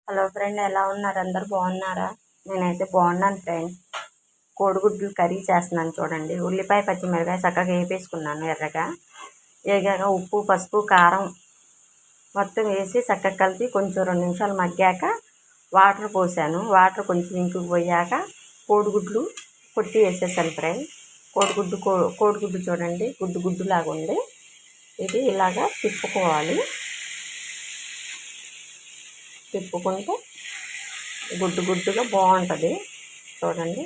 Hello friend, ఎలా ఉన్నారు? అందరు బాగున్నారా? నేనైతే బాగున్నాను ఫ్రెండ్. కోడిగుడ్లు కర్రీ చేస్తున్నాను చూడండి. ఉల్లిపాయ పచ్చిమిరకాయ చక్కగా వేపేసుకున్నాను ఎర్రగా. వేగాక ఉప్పు పసుపు కారం మొత్తం వేసి చక్కగా కలిపి కొంచెం 2 నిమిషాలు మగ్గాక వాటర్ పోసాను. వాటర్ కొంచెం ఇంకుకు పోయాక కోడిగుడ్లు కొట్టి వేసేసాను ఫ్రెండ్. కోడిగుడ్డు చూడండి, గుడ్డులాగా ఉంది. ఇది ఇలాగా తిప్పుకోవాలి. తిప్పుకుంటే గుడ్డుగా బాగుంటుంది చూడండి.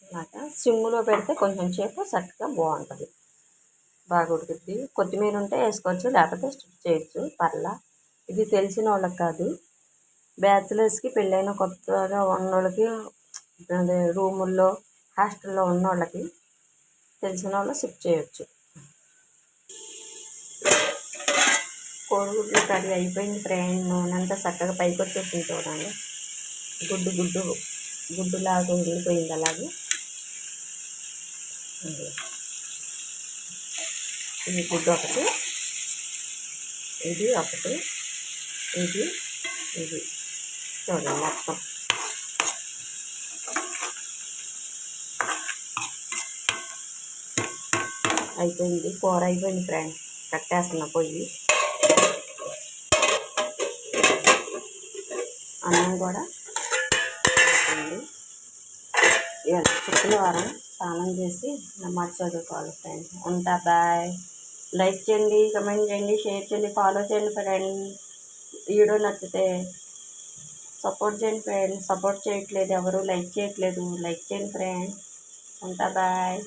ఇలాగా సిమ్లో పెడితే కొంచెం సేపు చక్కగా బాగుంటుంది, బాగా ఉడుకుద్ది. కొత్తిమీర ఉంటే వేసుకోవచ్చు, లేకపోతే స్కిప్ చేయొచ్చు, పర్లా. ఇది తెలిసిన వాళ్ళకి కాదు, బ్యాచిలర్స్కి, పెళ్ళైన కొత్తగా ఉన్నోళ్ళకి, అదే రూముల్లో హాస్టల్లో ఉన్నోళ్ళకి, తెలిసిన వాళ్ళు స్కిప్ చేయొచ్చు. కోడిగుడ్లు కర్రీ అయిపోయింది ఫ్రెండ్. నూనె అంతా చక్కగా పైకి వచ్చేసింది చూడండి. గుడ్డులాగా ఉడికిపోయింది. అలాగే ఇది గుడ్డు ఒకటి, ఇది ఒకటి, ఇది చూడండి. మొత్తం అయిపోయింది, కూర అయిపోయింది ఫ్రెండ్. కట్టేస్తున్నా పొయ్యి. అన్నం కూడా అయిపోయింది. ఇవాళ శుక్రవారం, స్నానం చేసి నమాజ్ చదువుకోవాలి ఫ్రెండ్. ఉంటా, బాయ్. లైక్ చేయండి, కమెంట్ చేయండి, షేర్ చేయండి, ఫాలో చేయండి ఫ్రెండ్. వీడియో నచ్చితే సపోర్ట్ చేయండి ఫ్రెండ్. సపోర్ట్ చేయట్లేదు, ఎవరు లైక్ చేయట్లేదు. లైక్ చేయండి ఫ్రెండ్. ఉంటా, బాయ్.